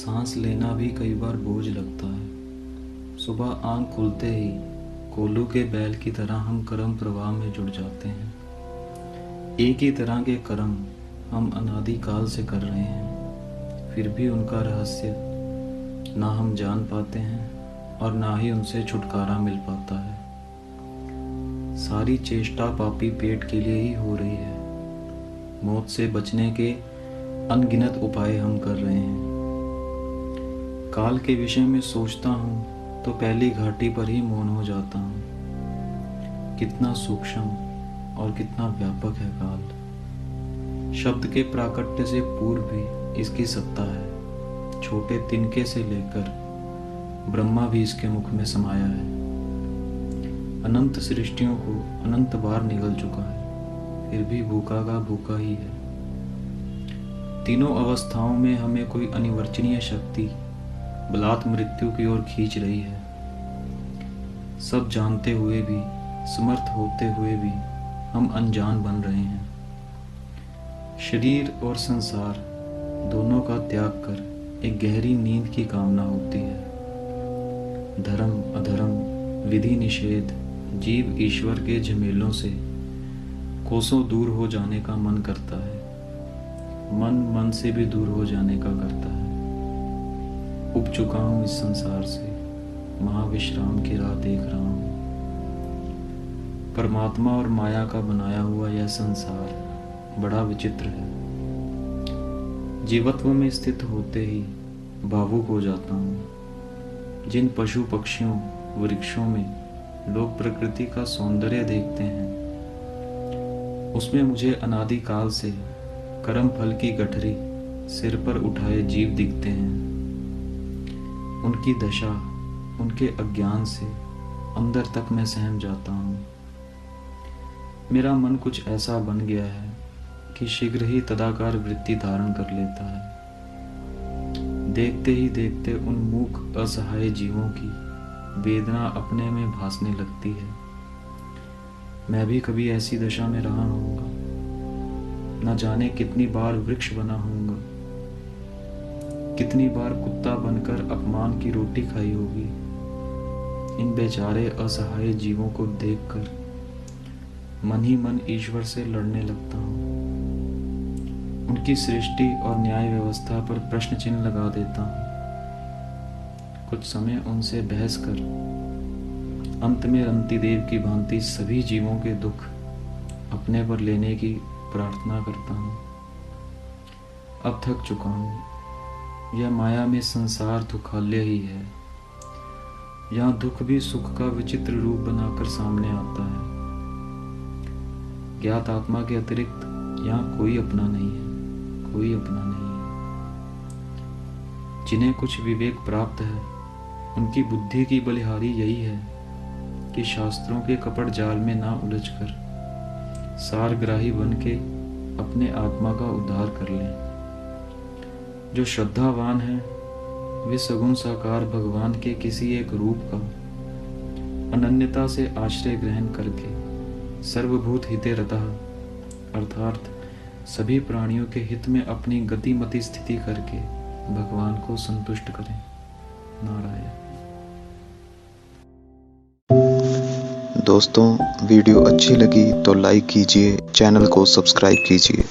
सांस लेना भी कई बार बोझ लगता है। सुबह आंख खुलते ही कोल्हू के बैल की तरह हम कर्म प्रवाह में जुड़ जाते हैं। एक ही तरह के कर्म हम अनादि काल से कर रहे हैं, फिर भी उनका रहस्य ना हम जान पाते हैं और ना ही उनसे छुटकारा मिल पाता है। सारी चेष्टा पापी पेट के लिए ही हो रही है। मौत से बचने के अनगिनत उपाय हम कर रहे हैं। काल के विषय में सोचता हूँ तो पहली घाटी पर ही मौन हो जाता हूँ। कितना सूक्ष्म और कितना व्यापक है काल। शब्द के प्राकट्य से पूर्व भी इसकी सत्ता है। छोटे तिनके से लेकर ब्रह्मा भी इसके मुख में समाया है। अनंत सृष्टियों को अनंत बार निगल चुका है, फिर भी भूखा का भूखा ही है। तीनों अवस्थाओं में हमें कोई अनिवर्चनीय शक्ति बलात् मृत्यु की ओर खींच रही है। सब जानते हुए भी, समर्थ होते हुए भी हम अनजान बन रहे हैं। शरीर और संसार दोनों का त्याग कर एक गहरी नींद की कामना होती है। धर्म अधर्म, विधि निषेध, जीव ईश्वर के झमेलों से कोसों दूर हो जाने का मन करता है। मन मन से भी दूर हो जाने का करता है। उब चुका हूँ इस संसार से, महाविश्राम की राह देख रहा हूँ। परमात्मा और माया का बनाया हुआ यह संसार बड़ा विचित्र है। जीवत्व में स्थित होते ही भावुक हो जाता हूँ। जिन पशु पक्षियों वृक्षों में लोग प्रकृति का सौंदर्य देखते हैं, उसमें मुझे अनादिकाल से कर्म फल की गठरी सिर पर उठाए जीव दिखते हैं। उनकी दशा, उनके अज्ञान से अंदर तक मैं सहम जाता हूँ। मेरा मन कुछ ऐसा बन गया है कि शीघ्र ही तदाकार वृत्ति धारण कर लेता है। देखते ही देखते उन मूक असहाय जीवों की वेदना अपने में भासने लगती है। मैं भी कभी ऐसी दशा में रहा होऊंगा। न जाने कितनी बार वृक्ष बना होऊंगा, कितनी बार कुत्ता बनकर अपमान की रोटी खाई होगी। इन बेचारे असहाय जीवों को देखकर मन ही मन ईश्वर से लड़ने लगता हूँ। उनकी सृष्टि और न्याय व्यवस्था पर प्रश्न चिन्ह लगा देता हूँ। कुछ समय उनसे बहस कर अंत में रंतिदेव की भांति सभी जीवों के दुख अपने पर लेने की प्रार्थना करता हूँ। अब थक चुका हूँ। यह माया में संसार दुखालय ही है। यहाँ दुख भी सुख का विचित्र रूप बनाकर सामने आता है। ज्ञात आत्मा के अतिरिक्त यहाँ कोई अपना नहीं है, कोई अपना नहीं है। जिन्हें कुछ विवेक प्राप्त है, उनकी बुद्धि की बलिहारी यही है कि शास्त्रों के कपट जाल में ना उलझकर सारग्राही बन के अपने आत्मा का उद्धार कर लें। जो श्रद्धावान है वे सगुण साकार भगवान के किसी एक रूप का अनन्यता से आश्रय ग्रहण करके सर्वभूत हिते रतः अर्थात सभी प्राणियों के हित में अपनी गतिमति स्थिति करके भगवान को संतुष्ट करें। नारायण। दोस्तों, वीडियो अच्छी लगी तो लाइक कीजिए, चैनल को सब्सक्राइब कीजिए।